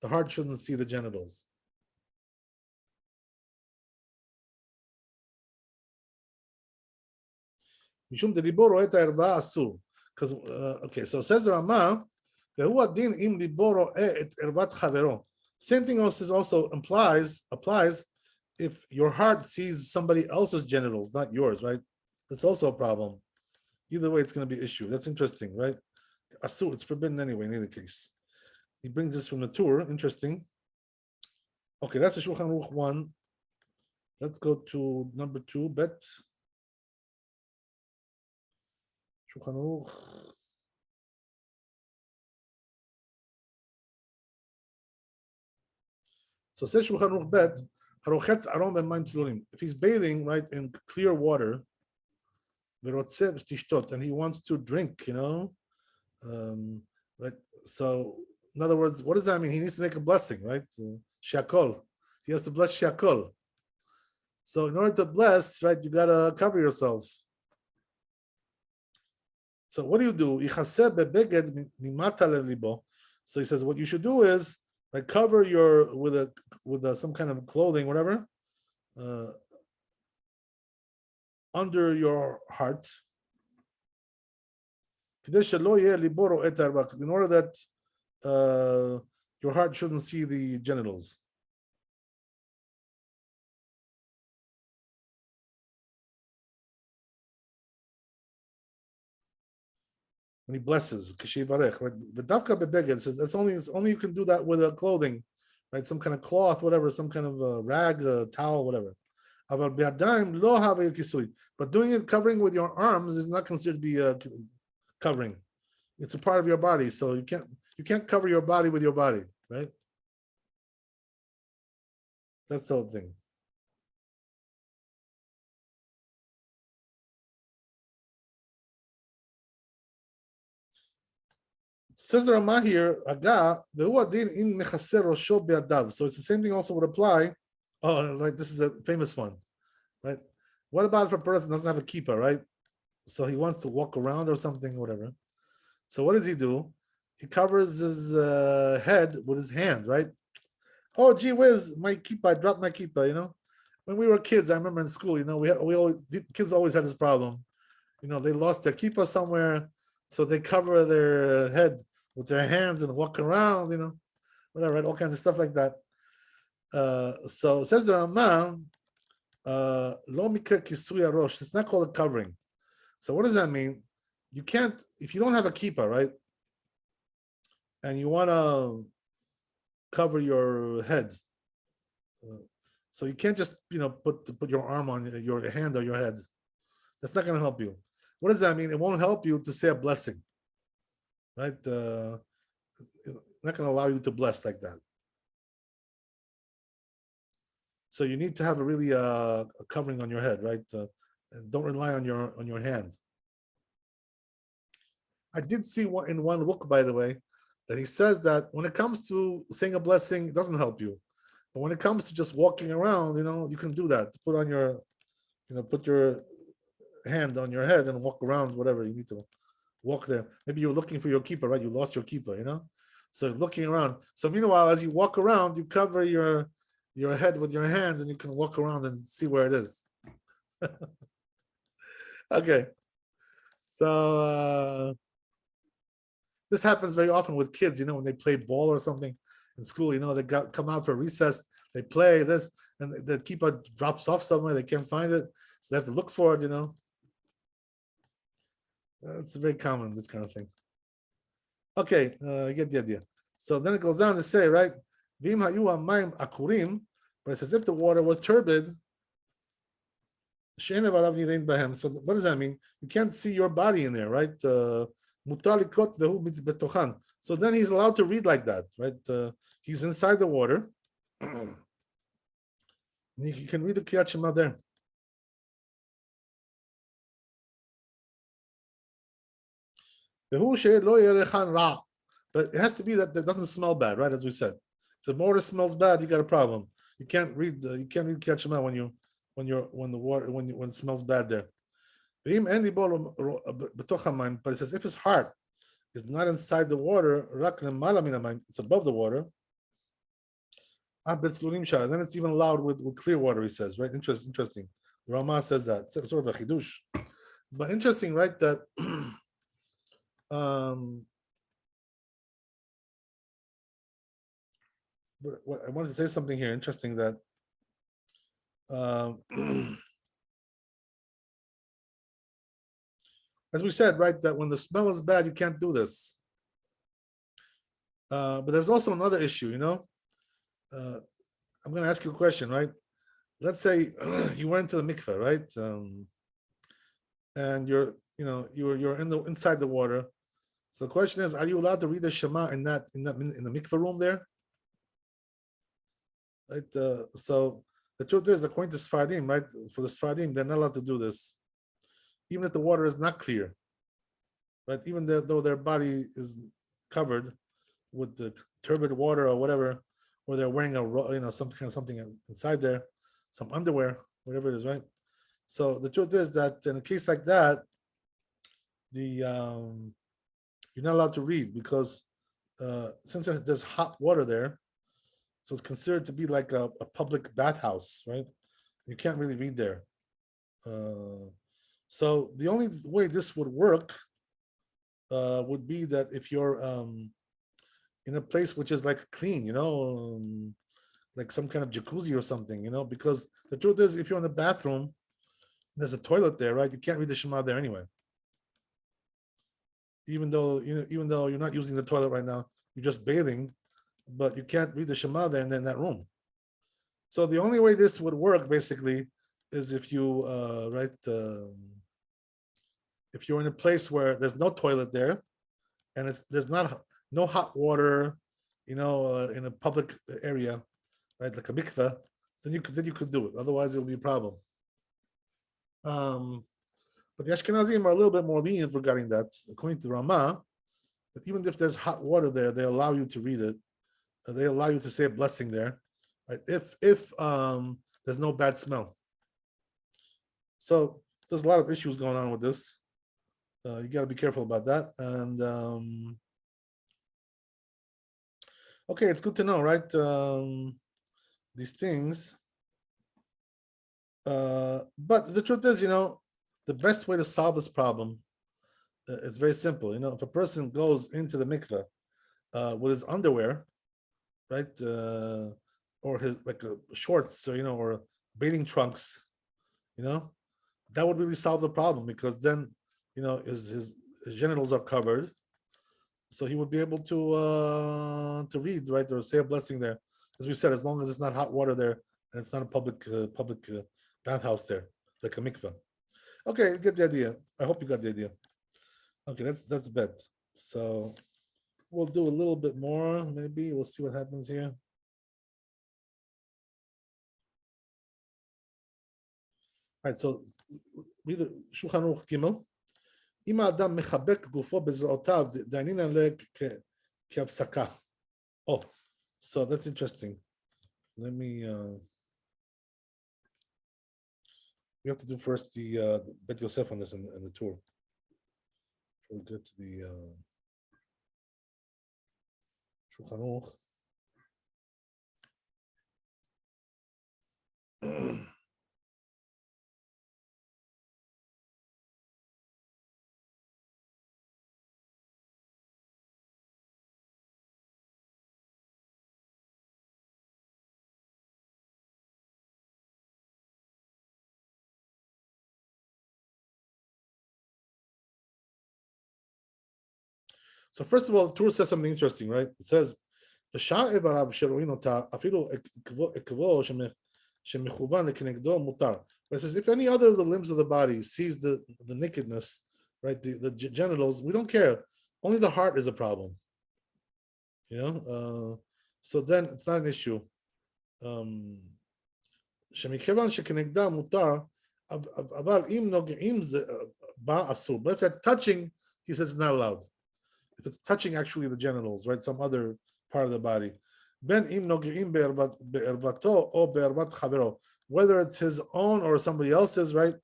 The heart shouldn't see the genitals. Mishum de libor ro'et ha'erva asur. Because okay, so says the Rama, vehu adin im libor ro'eh et ervat chavero. Same thing also applies if your heart sees somebody else's genitals, not yours, right? That's also a problem. Either way, it's going to be an issue. That's interesting, right? Asur, it's forbidden anyway. In either case, he brings this from the Torah. Interesting. Okay, that's a Shulchan Aruch 1. Let's go to number 2. Bet. Shulchan Aruch. So says Shulchan Aruch Bet, harochetz aron b'mayim tzulim. If he's bathing, right, in clear water, v'rotzeh v'tishtot, and he wants to drink, right? So in other words, what does that mean? He needs to make a blessing, right? Shakol. He has to bless Shakol. So in order to bless, right, you gotta cover yourself. So what do you do? So he says what you should do is like cover your with some kind of clothing, whatever, under your heart, in order that your heart shouldn't see the genitals. When he blesses, right? It's only you can do that with a clothing, right? Some kind of cloth, whatever, some kind of rag, towel, whatever. But doing it covering with your arms is not considered to be covering. It's a part of your body, so you can't cover your body with your body, right? That's the whole thing. Says the Ramah here, so it's the same thing also would apply. Oh, like this is a famous one, right? What about if a person doesn't have a kippah, right? So he wants to walk around or something, whatever. So what does he do? He covers his head with his hand, right? Oh, gee whiz, my kippah, I dropped my kippah, When we were kids, I remember in school, kids always had this problem. They lost their kippah somewhere, so they cover their head with their hands and walk around, whatever, right? All kinds of stuff like that. So it says the Ramah, lo mikre kisui arosh. It's not called a covering. So what does that mean? You can't, if you don't have a kippah, right? And you want to cover your head, so you can't just put your arm on your hand or your head. That's not going to help you. What does that mean? It won't help you to say a blessing, right? It's not going to allow you to bless like that. So you need to have a really a covering on your head, right? And don't rely on your hand. I did see in one book, by the way, that he says that when it comes to saying a blessing, it doesn't help you. But when it comes to just walking around, you can do that. Put on your, put your hand on your head and walk around, whatever you need to walk there. Maybe you're looking for your kippah, right? You lost your kippah, So looking around. So meanwhile, as you walk around, you cover your head with your hand and you can walk around and see where it is. Okay. So this happens very often with kids, when they play ball or something in school, they come out for recess, they play this, and the kippah drops off somewhere, they can't find it, so they have to look for it, It's very common, this kind of thing. Okay, you get the idea. So then it goes on to say, right, Vim hayu hamayim akurim, but it says if the water was turbid, so what does that mean? You can't see your body in there, right? So then he's allowed to read like that, right? He's inside the water. You can read the Kriyat Shema there. But it has to be that it doesn't smell bad, right? As we said, if the water smells bad, you got a problem. You can't read Kriyat Shema when it smells bad there. But it says if his heart is not inside the water, it's above the water. Then it's even allowed with clear water, he says, right? Interesting. The Ramah says that. It's sort of a chidush. But interesting, right? That I wanted to say something here. Interesting that as we said, right, that when the smell is bad, you can't do this. But there's also another issue, I'm going to ask you a question, right? Let's say you went to the mikveh, right? And you're inside the water. So the question is, are you allowed to read the Shema in the mikveh room there? Right. So the truth is, according to Sfaradim, right? For the Sfaradim, they're not allowed to do this, even if the water is not clear. Right? Even though their body is covered with the turbid water or whatever, or they're wearing some kind of something inside there, some underwear, whatever it is, right? So the truth is that in a case like that, you're not allowed to read because since there's hot water there, so it's considered to be like a public bathhouse, right? You can't really read there. So the only way this would work would be that if you're in a place which is like clean, like some kind of jacuzzi or something, because the truth is, if you're in the bathroom, there's a toilet there, right? You can't read the Shema there anyway. Even though you're not using the toilet right now, you're just bathing, but you can't read the Shema there and in that room. So the only way this would work basically is if you if you're in a place where there's no toilet there, and there's no hot water, in a public area, right, like a mikveh, then you could do it. Otherwise, it will be a problem. But the Ashkenazim are a little bit more lenient regarding that. According to Ramah, that even if there's hot water there, they allow you to read it. They allow you to say a blessing there, right? If there's no bad smell. So there's a lot of issues going on with this. You got to be careful about that. And okay, it's good to know, right? These things. But the truth is, the best way to solve this problem is very simple. If a person goes into the mikveh with his underwear, right, or his shorts, or bathing trunks, that would really solve the problem, because then, his genitals are covered, so he would be able to read, right, or say a blessing there. As we said, as long as it's not hot water there and it's not a public bathhouse there, like a mikveh. Okay, you get the idea. I hope you got the idea. Okay, that's bet. So we'll do a little bit more. Maybe we'll see what happens here. All right, so read the Shulchan Aruch Gimel. אם האדם מחבק גופו בזרועותיו, דענינן כהפסקה. Oh, so that's interesting. Let me. We have to do first the Bet Yosef on this and the tour. Before we get to the Shulchan Aruch. So first of all, the Torah says something interesting, right? It says, "V'shar evarav sheroin ota afilu ekvo shemechuvan lekenegdo mutar." But it says, if any other of the limbs of the body sees the nakedness, right, the genitals, we don't care. Only the heart is a problem. So then it's not an issue. Shemechuvan shekenegda mutar, aval im nogim ba asur. But if they're touching, he says it's not allowed. If it's touching actually the genitals, right, some other part of the body. Ben im nogeim be'ervato or be'ervat chavero, whether it's his own or somebody else's, right?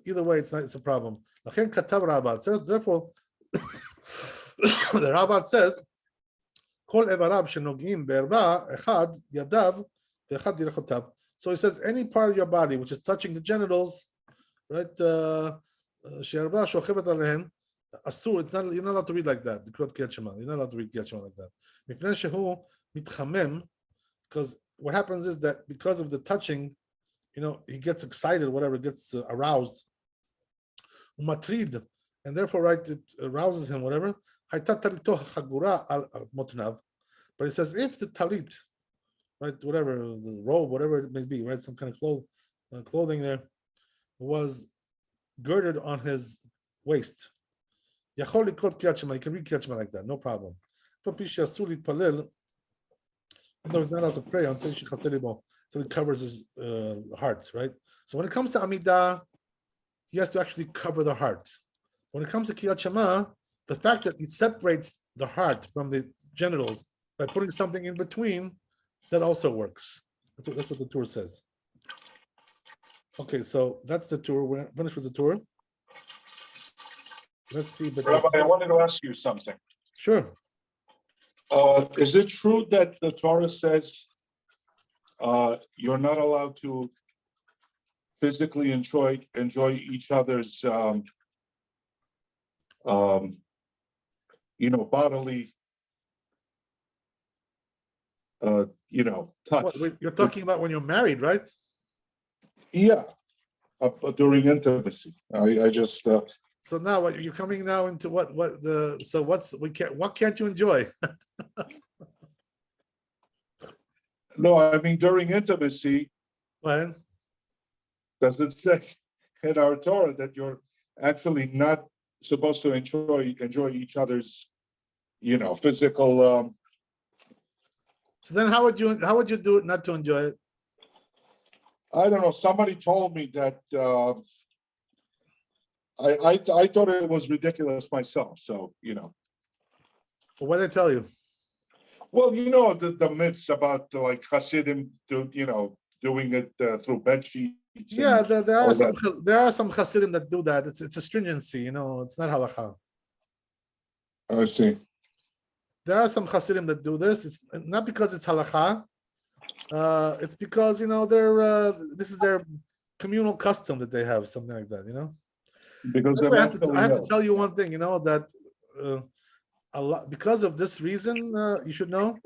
Either way, it's a problem. Lachen katav Rabat says, therefore, the Rabat says, kol evarav shenogim be'erva echad yadav ve'echad direchotav. So he says, any part of your body which is touching the genitals, right? She'erva shochevet alehen. Asur, it's not, you're not allowed to read like that. You're not allowed to read Kriyat Shema like that. Because what happens is that because of the touching, he gets excited, whatever, gets aroused. Umatrid, and therefore, right, it arouses him, whatever. But he says, if the talit, right, whatever, the robe, whatever it may be, right, some kind of clothing there, was girded on his waist. You can read Kriyat Shema like that, no problem. No, he's not allowed to pray until so he covers his heart, right? So when it comes to Amidah, he has to actually cover the heart. When it comes to Kriyat Shema, the fact that he separates the heart from the genitals by putting something in between, that also works. That's what the Torah says. Okay, so that's the Torah. We're finished with the Torah. Let's see. But Rabbi, I wanted to ask you something. sure. Is it true that the Torah says you're not allowed to physically enjoy each other's, bodily, touch? You're talking about when you're married, right? Yeah, during intimacy. I just. So now what you're coming now into what can't you enjoy? No, I mean during intimacy. When? Does it say in our Torah that you're actually not supposed to enjoy each other's, physical? So then how would you do it not to enjoy it? I don't know. Somebody told me that. I thought it was ridiculous myself. So Well, what did they tell you? well, the myths about like Hasidim, doing it through bed sheets. Yeah, there all are some Hasidim that do that. It's a stringency, it's not halakha. I see. There are some Hasidim that do this. It's not because it's halakha. It's because this is their communal custom that they have, something like that. Because I have to tell you one thing, that a lot because of this reason, you should know,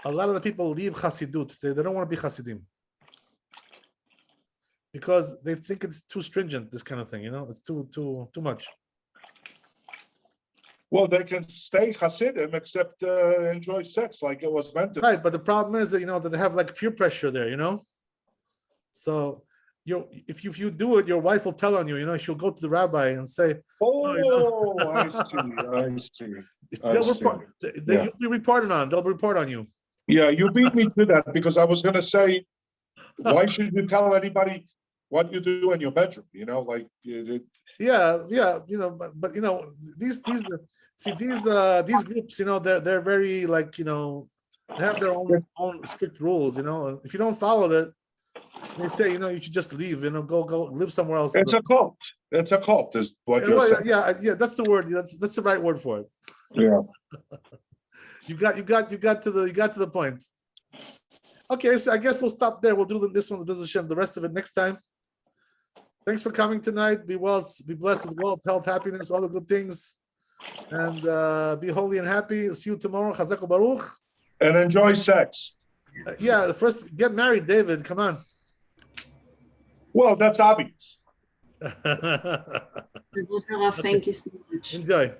a lot of the people leave Hasidut. They don't want to be Hasidim because they think it's too stringent. This kind of thing, it's too much. Well, they can stay Hasidim except enjoy sex like it was meant to. Right, but the problem is that that they have like peer pressure there. So if you do it, your wife will tell on you. She'll go to the rabbi and say, "Oh, I see. You'll be reported on. They'll report on you." Yeah, you beat me to that because I was going to say, why should you tell anybody what you do in your bedroom? Yeah, but these groups, they're very like they have their own strict rules. If you don't follow that, they say you should just leave. Go live somewhere else. It's a cult. It's a cult, is what you're saying. Yeah, that's the word. That's the right word for it. Yeah. You got to the point. Okay, so I guess we'll stop there. We'll do this one, the rest of it next time. Thanks for coming tonight. Be well, be blessed with wealth, health, happiness, all the good things, and be holy and happy. See you tomorrow. Chazak Baruch. And enjoy sex. First get married, David. Come on. Well, that's obvious. Thank you so much. Enjoy.